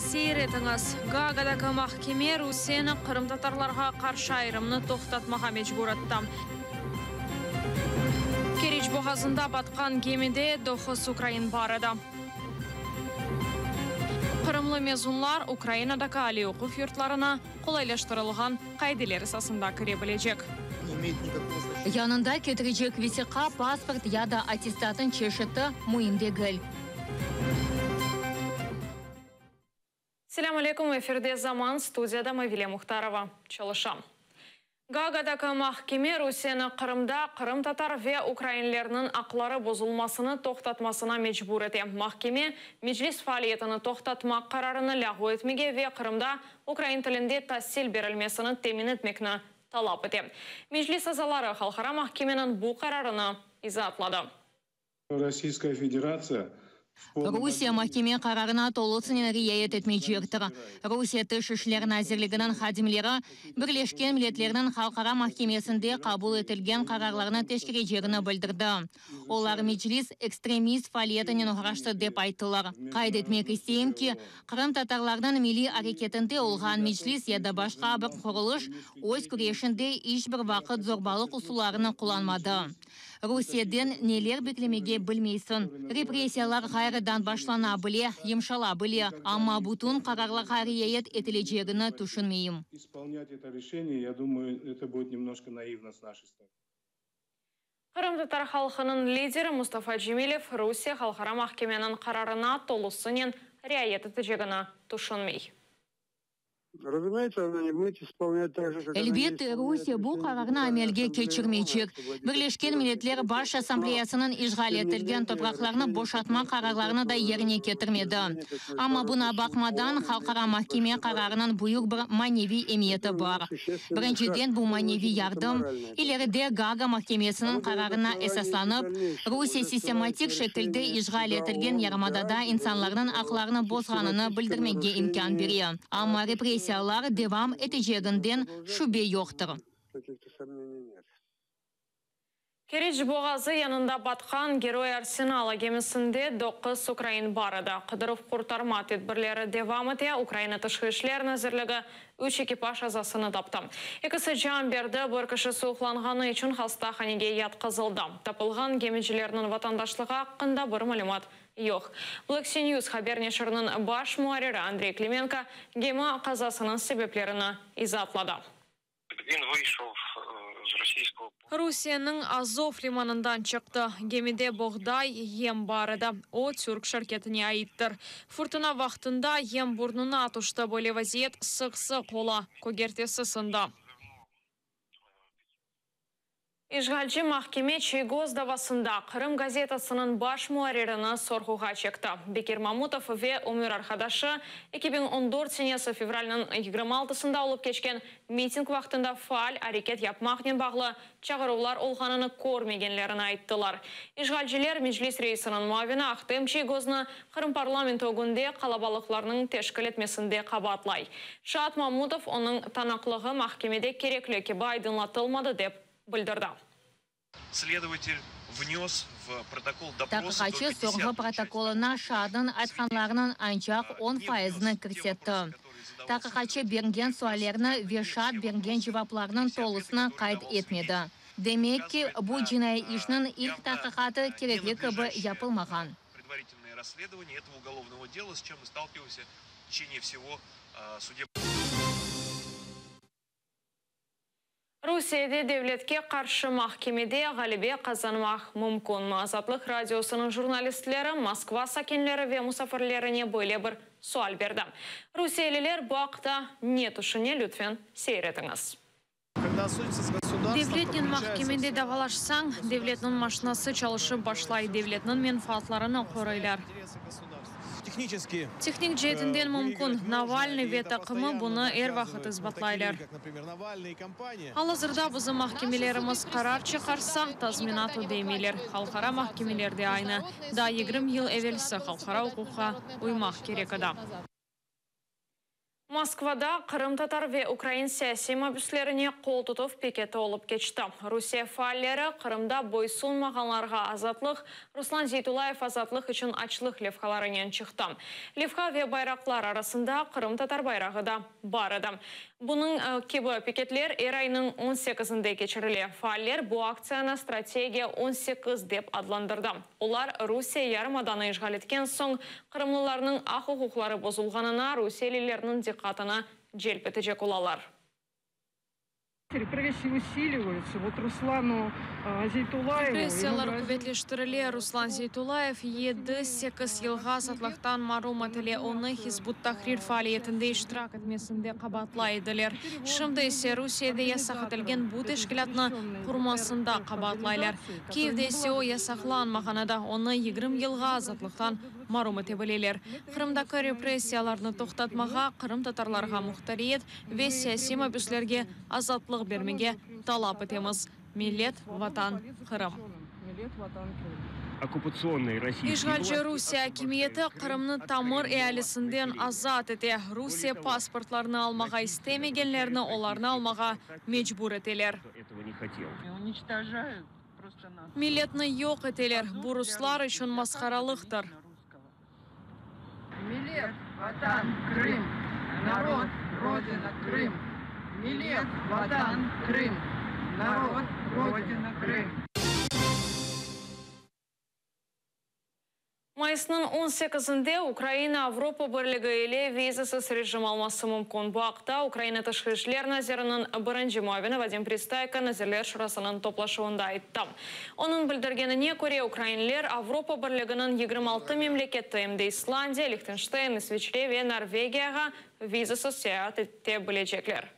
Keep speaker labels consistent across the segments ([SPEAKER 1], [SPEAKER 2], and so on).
[SPEAKER 1] сейретіңіз. Гаагадагы махкеме Русияны Қырым татарларға қаршы айрымны тоқтатмаға мәжбүр етті. Кереч боғазында батқан кемеде 9 Украин бар еді. Қырымлы мезунлар Украинадағы али оқу йортларына қолайлаштырылған қайделер сасында кіре білежек.
[SPEAKER 2] Yanında getirecek vesika, pasport ya da atestatın çeşidi mühim değil.
[SPEAKER 1] Selam aleyküm, efirde zaman stüdyada Mavile Muhtarova. Çalışam. Gaagadagı mahkeme Rusiyаны Qırımda Qırım tatar ve Ukraynalılarının akları bozulmasını toxtatmasına mecbur edi. Mahkeme meclis faaliyetini toxtatmak kararını ləğv etmege ve Qırımda Ukrayn tilinde tahsil verilmesini temin etmekini talap edi. Meclis azaları Xalqara Mahkemenin bu kararını izahatladı.
[SPEAKER 3] Российская Федерация
[SPEAKER 2] Rusiya mahkeme kararına tolusının riayet etmeyecektir. Rusiya Dış İşleri Nazirliğinin xadimleri Birleşken Milletlerinin Xalqara Mahkemesinde kabul etilgen kararlarını teşkil edeceğini bildirdi. Onlar meclis ekstremist faaliyetinin uğraştı dep ayttılar. Kaydetmek isteyim ki, Qırım tatarlarının milli hareketinde olğan meclis ya da başka bir kuruluş öz küreşinde hiçbir vakit zorbalık usullarını kullanmadı. Rusiyadan neler beklemege bilmeysin. Represiyalar gayrıdan başlana bile, yumşala bile, ama bütün kararlara riayet edileceğini düşünmeyim.
[SPEAKER 1] Qırım tatar halkının lideri Mustafa Cemilov Rusiya Xalqara Mahkemenin kararına tolusının riayet edeceğini düşünmey.
[SPEAKER 2] Elbette Rusya bu kararını amelge geçirmeyecek. Birleşken Milletler Baş Asambleyasının işgal etilgen topraklarını boşaltma kararlarını da yerine getirmedi. Ama buna bakmadan Xalqara Mahkeme kararının büyük bir manevi emniyeti var. Birinciden bu manevi yardım ileride Gaaga Mahkemesi'nin kararına esaslanıp Rusya sistematik şekilde işgal etilgen yarımadada insanların haklarını bozganını bildirmege imkan veriyor. Ama represiyalar devam edeceğinden şüphe yoktur.
[SPEAKER 1] Kereç boğazı yanında batkan Geroy Arsenal gemisinde 9 Ukrayn barıdı. Qıdırıp kurtarma tedbirleri devam ete Ukrayna Tışkı İşler Nazirliği 3 ekipaj azasını taptı. İkisi can berdi, bir kişi soğuklanğanı için hastahanege yatkazıldı. Tapılgan gemicilerinin vatandaşlığı hakkında bir malumat yok. Black Sea News haber neşirinin baş muhariri Andrey Klimenko gemi kazasının sebeplerini izatladı. Rusiyanın Azov limanından çıktı. Gemide buğday, yem barıdı. O Türk şirketine aittir. Fırtına vaxtında yem burnuna atıştı. Böyle vaziyet sık-sık ola. Kogertesi sındı. İşgalci mahkeme Çeygoz davasında Qırım gazetasının baş muharirini sorguğa çekti. Bekir Mamutov ve Ömür arkadaşı 2014 senesi fevralının 26'sında olup geçken miting vaxtında faal hareket yapmakla bağlı çağırılar olğanını görmegenlerini ayttılar. İşgalciler meclis reisinin muavini Aqtem Çeygoz'unu Qırım parlamento günde kalabalıklarının teşkil etmesinde qabatlay. Şahat Mamutov onun tanıklığı mahkemede gerekli ki aydınlatılmadı dep bildirdi.
[SPEAKER 4] Следователь внес в протокол допроса
[SPEAKER 2] Takıqaçı sorgu protokoluna şahidin aytqanlarının ancaq 10%'ni kirsetdi. Takıqaçı bergen suallarını ve şahid bergen cevaplarının tolusunu qayd etmedi. Demek ki bu cinayi işinin ilk takıqatı kerekli gibi yapılmagan.
[SPEAKER 4] Предварительное расследование этого уголовного дела, с чем мы сталкиваемся в течение всего судебного.
[SPEAKER 1] Rusiyada devletke karşı mahkemede galibe kazanmak mümkün mü? Azatlık Radyosu'nun jurnalistleri, Moskva sakinleri ve musafirlerine böyle bir sual verdi. Rusiyaliler bu haqda ne düşünüyor? Lütfen seyrediniz. Devletinin mahkemede davalaşsan, devletinin maşinası çalışıp başlay, devletinin menfaatlarını koruylar. Texnik cihetinden mümkün. Navalny ve takımı bunu vaxt izbatlaylar. Hal-hazırda bizim mahkemelerimiz karar çıkarsa tazminat ödemeyler. Xalqara mahkemelerde aynı. Da 20 yıl evvelsi xalqara hukuka uymaq gerek edi. Москвада Қырым татар ве Украин саяси мобюслеріне қол тұтып пикеті олып кечті. Русия фааллері Қырымда бойсунмағанларға азатлық, Руслан Зейтулаев азатлық үшін ачлық левхаларынан шықты. Левха ве байрақлар арасында Қырым татар байрағы да бар еді. Бұның кебі пикетлер айының 18-інде кечірілі. Фааллер бұл акцияны стратегия 18 деп адландырды. Олар Русия ярымаданы işgal еткен соң Қырымлыларының ақ құқықлары бозылғанына Русиялилерінің диққатына желп етecek олалар.
[SPEAKER 5] Репрессии усиливаются. Вот Руслану Зейтулаеву...
[SPEAKER 1] Репрессиялар күбетлештіріле. Руслан Зейтулаев 7-8 елға сатлықтан марум етіле. Оны Хизбут Тахрир фаалиетінде іштірақ етмесінде қабатлайдылер. Шымды есе Русияда ясақ етілген бұд ешкілатны құрмасында қабатлайлар. Киевде есе о ясақланмағанада оны 20 елға азатлықтан марум ете білелер. Қырымдақы репрессияларны тоқтатмаға Қырым татарларға мұқтариет ве саяси мобюслерге азатлық бермеге талап етеміз. Милет, ватан, Қырым. Ишгалчы Русия акимиеті Қырымны тамыр әлісінден азат ете. Русия паспортларны алмаға істемегенлерні оларны алмаға мечбур етелер. Милетні йоқ етелер. Бұруслар үшін масқаралықтыр.
[SPEAKER 5] Милет, ватан, Крым. Народ, родина, Крым. Милет, ватан, Крым. Народ, родина, Крым.
[SPEAKER 1] Майысының 18-інде Украина Авропа бірлігі еле визасыз режим алмасы мүмкін. Бұақта Украина тышқы ішлер назерінің бірінші муавені Вадим Пристайко назерлер шырасының топлашуында айтты. Оның білдіргеніне көре Украинлер Авропа бірлігінің 26 мемлекетті емде Исландия, Лихтенштейн, Исвичре ве Норвегияға визасыз сеят ете білечеклер.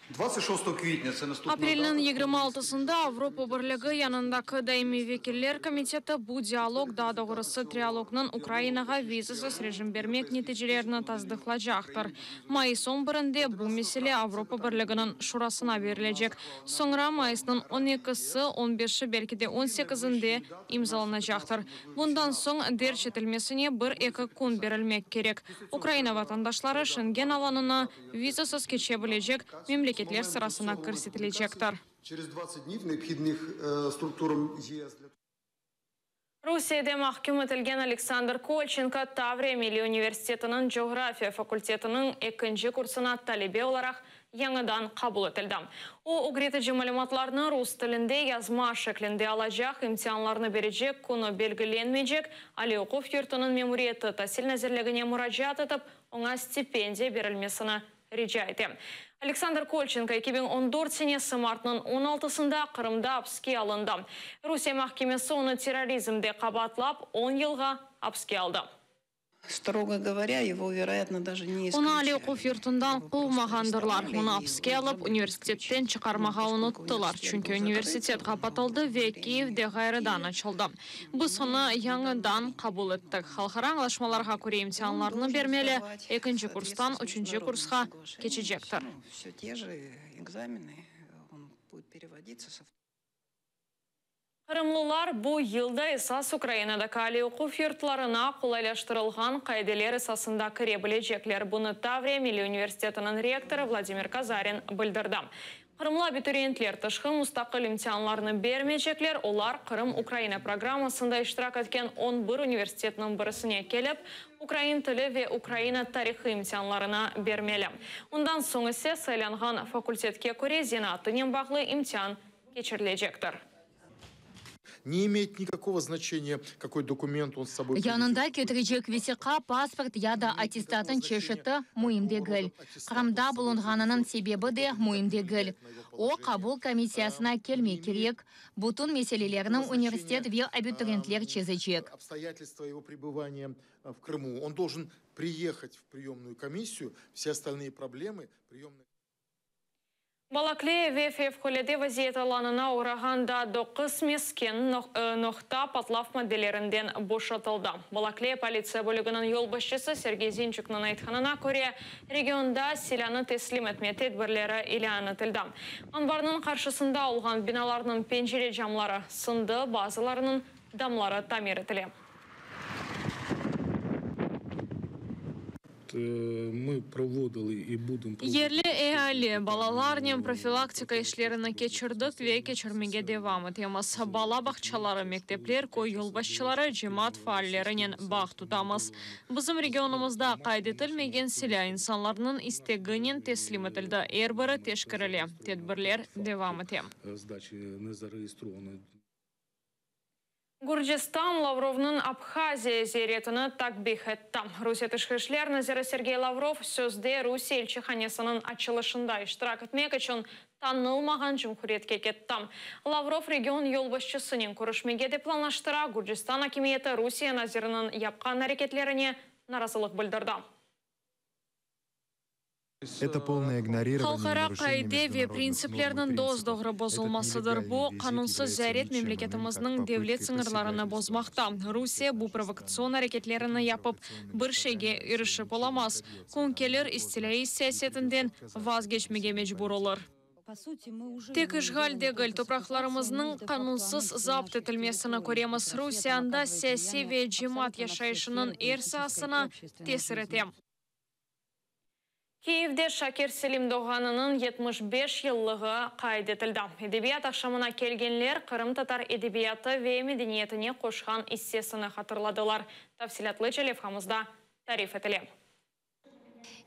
[SPEAKER 6] 26 квітня це наступна
[SPEAKER 1] Апрельның 26-сында Авропа бірлігі янындағы даими векілер комитеті бұл диалог да doğrusu триалогның Украинаға визасыз режим бермек нәтижелерін таздықлажақтыр. Майыс 11-інде бұл меселе Авропа бірлігінің шурасына берілежек. Соңыра майысның 12-сі, 15-ші, белкіде 18-інде имзаланажақтыр. Бұндан соң дер шетілмесіне 1-2 күн берілмек керек. Украина ватандашлары Шенген аланына визасыз кече білежек мемлекет сырасына көрсетілежектір.
[SPEAKER 6] Через 20 днів необхідних структурам ЄС.
[SPEAKER 1] Русияда махкум етілген Александр Кольченко Таврия Милли университетінің geografия факультетінің 2-ші курсына талебе оларақ яңадан қабыл етілді. О угретіжі мәліматларны рус тілінде язма шеклінде алажақ, имтианларны бережек, күні белгіленмейжек, али оқув юртының мемориеті тәсіл нәзірлігіне мұражат етіп, оңа стипендия берілмесіні рича етем. Александр Кольченко 2014 сенесі мартының 16-сында Қырымда апске алынды. Русия махкемесі оны терроризмде қабатлап 10 елға апске алды.
[SPEAKER 7] Строго говоря, его, вероятно, даже не исключили.
[SPEAKER 1] Оны али оқув юртындан қылмағандырлар. Оны апске алып, университеттен чықармаға ұныттылар. Чүнкі университет қапатылды ве Киевде ғайрыдан açılды. Біз оны яңыдан қабыл еттік. Халқара аңлашмаларға көре имтианларны бермелі 2-ші курстан 3-ші курсқа кечежектір.
[SPEAKER 7] Все те же экзамены, он будет переводиться со...
[SPEAKER 1] Қырымлылар бұл елді esas Украинада кали оқув юртларына қолайлаштырылған қайделер esasында кіре білежеклер. Бұны Таврия Милли университетінің ректоры Владимир Казарин білдірді. Қырымлы абитуриентлер тышқын мұстақыл имтианларны бермейжеклер, олар Қырым-Украина программасында іштірак еткен 11 университетінің бірісіне келіп, Украин тілі ве Украина тарихы имтианларына бермелі. Ондан соң ісе сайланған факультетке көре зенатынен бағлы имтиан кечірілежектір.
[SPEAKER 8] Не имеет никакого значения, какой документ он с собой...
[SPEAKER 2] Янында кетірежек весеқа паспорт яда аттестатын чешеті мұйымдегіл. Қырамда бұлынғанының себебі де мұйымдегіл. О қабыл комиссиясына келмей керек. Бұтын меселелерінің университет ве абитуриентлер чезечек.
[SPEAKER 8] Обстоятельства его пребывания в Крыму. Он должен приехать в приемную комиссию. Все остальные проблемы приемной...
[SPEAKER 1] Балаклея ВФФ холеде вазиет аланына орағанда 9 мескен ноқта патлав моделерінден бошатылды. Балаклея полиция бөлігінің ел басшысы Сергей Зинчукның айтқанына көре регионда силяны теслим етме тедбірлері илияны тілді. Анбарының қаршысында олған биналарының пенжере жамлары сынды, базыларының дамлары тамир етілі.
[SPEAKER 3] мы проводили и будем
[SPEAKER 1] Ерлі әәлі балаларнен профилактика ішлеріні кечірдік ве кечірмеге девам етеміз. Бала бақчалары, мектеплер, кой юлбашчылары, жемат фааллерінен бақ тұтамыз. Бізім регионымызда қайдетілмеген сіля инсанларының истегінен теслим етілді. Әрбірі тешкірілі. Тедбірлер девам етем.
[SPEAKER 3] сдачи не зарегистрированы.
[SPEAKER 1] Гурджистан Лавровның Абхазия зеретіні такбих етті. Русия тышқы ішлер Назира Сергей Лавров сөзде Русия елшіханесінің ачылышында іштірак етмек үшін танылмаған жұмхуретке кетті. Лавров регион елбасшысының көрішмегеде планлаштыра Гурджистан акимиеті Русия Назирының япқан әрекетлеріне наразылық білдірді.
[SPEAKER 9] Это полное игнорирование
[SPEAKER 1] Халқара қайдеве принциплерінің доздоғыры бозылмасыдыр. Бұл қанунсыз зәрет мемлекетіміздің девлет сыңырларына бозмақта. Русия бұл провокацион әрекетлеріні япып, бір шеге үрішіп оламаз. Конкелер истилей сәсетінден вазгечмеге мечбур олар. Тек ішғалдегіл топрақларымызның қанунсыз запт етілмесіні көреміз. Русияында сәси ве жемат яшайшының ерсасына тесір етем. Киевде Шакир Селим доғанының 75 жылығы қайдетілді. Эдебият ақшамына келгенлер Қырым татар эдебияты ве медениетіне қошқан иссесіні қатырладылар. Тафсилатлы телефамызда тариф етілем.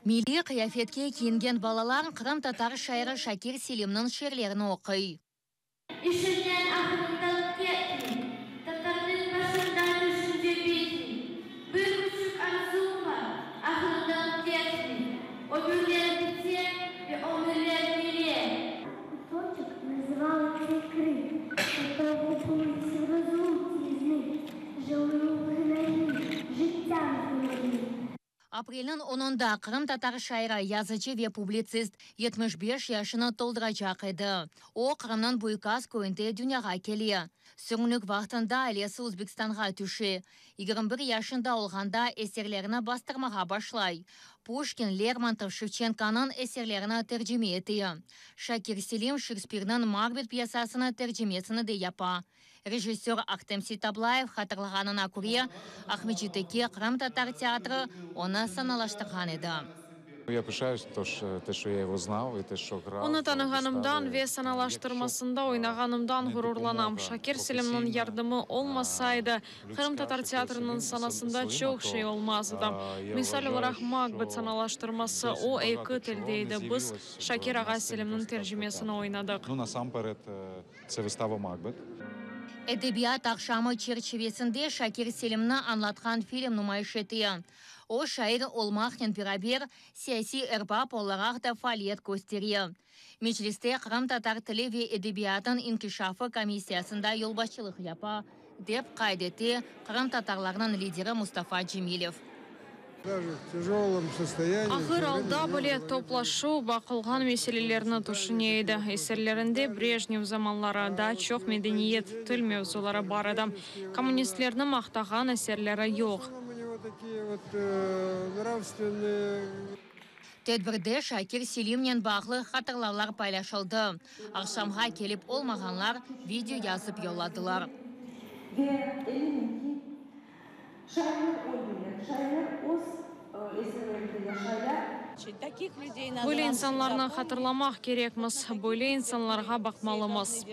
[SPEAKER 2] Милли қияфетке киінген балалар Қырым татар шайыры Шакир Селимнің шерлерін оқый.
[SPEAKER 10] Ішінен ақырындалып кетті. Татардың басындан үшінде бетін. Бір күшік арзуым бар. Ақырындалып кетті. Обюлер детей и обюлер милей.
[SPEAKER 11] Кусочек назывался крик. Готовы полностью разумтизны. Живые выгнали, життя выгнали.
[SPEAKER 2] Апрелін 10-да Қырым татар шайыры язычы ве публицист 75 яшыны толдырачақ еді. О Қырымнан бұйқас көйінті дүнияға келі. Сүрінік вақтында әлесі Өзбекстанға түші. 21 яшында олғанда әсерлеріні бастырмаға башлай. Пушкин, Лермонтов, Шевченканың әсерлеріні тәржеме еті. Шакир Селим Шекспирның Макбет пьесасыны тәржемесіні де япа. Режиссер Ахтем Ситаблаев хатырлағанына көре Ахмеджитеке Қырым татар театры оны саналаштырған еді.
[SPEAKER 9] Я пишаюсь, что я его знал, и что играл.
[SPEAKER 1] Оны танығанымдан ве саналаштырмасында ойнағанымдан ғұрурланам. Шакир Селимнің ярдымы олмасайды, Қырым татар театрының санасында çok şey olmazdı. Misal olarak Макбет саналаштырмасы о екі тілдейді. Біз Шакир аға Селимнің тәржімесін ойнадық.
[SPEAKER 9] Насамперед, це вистава Макбет.
[SPEAKER 2] Эдебият ақшамы черчевесінде Шакир Селимні анлатқан фильм нумайыш еті. О шайыр олмақнен пирабер саяси әрбап оларақ да фалиет көстере. Мечлисте Қырым татар тілі ве эдебиятын инкишафы комиссиясында елбасшылық япа, деп қайдеті Қырым татарларының лидері Мустафа Джемилев.
[SPEAKER 1] Ақыр алда біле топлашу бақылған меселелеріні тұшынейді. Есерлерінде Брежнев заманларында çok медениет тіл мевзулары бар еді. Коммунистлерінің мақтаған әсерлері жоқ.
[SPEAKER 2] Тедбірде Шакир Селимнен бағлы қатырлалар пайлашылды. Ақшамға келіп олмағанлар видео yazып yolладылар.
[SPEAKER 1] Böyle insanlarını hatırlamak gerekmez. Böyle insanlarga bakmalımız.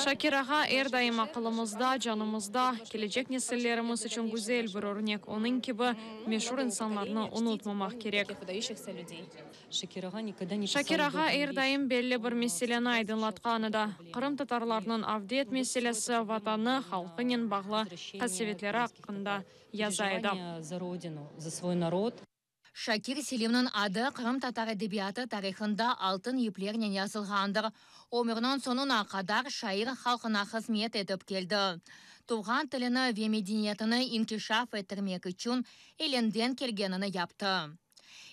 [SPEAKER 1] Şakir ağa er daim akılımızda, canımızda. Gelecek nesillerimiz için güzel bir örnek. Onun gibi meşhur insanlarını unutmamak gerek. Şakir ağa er daim belli bir meseleni aydınlatkanı da. Kırım tatarlarının avdet meselesi vatanı, halkının bağlı kasivetleri hakkında yazaydı.
[SPEAKER 2] Шакир Селимнің ады Қырым татар әдебиаты тарихында алтын еплерінен yazылғандыр. Өмірінің сонына қадар шайыр халқына қызмет етіп келді. Туған тіліні ве медениетіні инкишаф етірмек үшін еленден келгенini yapты.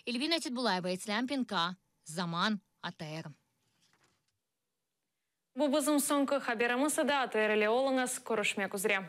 [SPEAKER 2] Эльвина Титбулаева, Ислам Пинка, Заман, АТР.
[SPEAKER 1] Бұл біздің соңғы хабарымыз да АТР-ле олыңыз көрішмек үзре.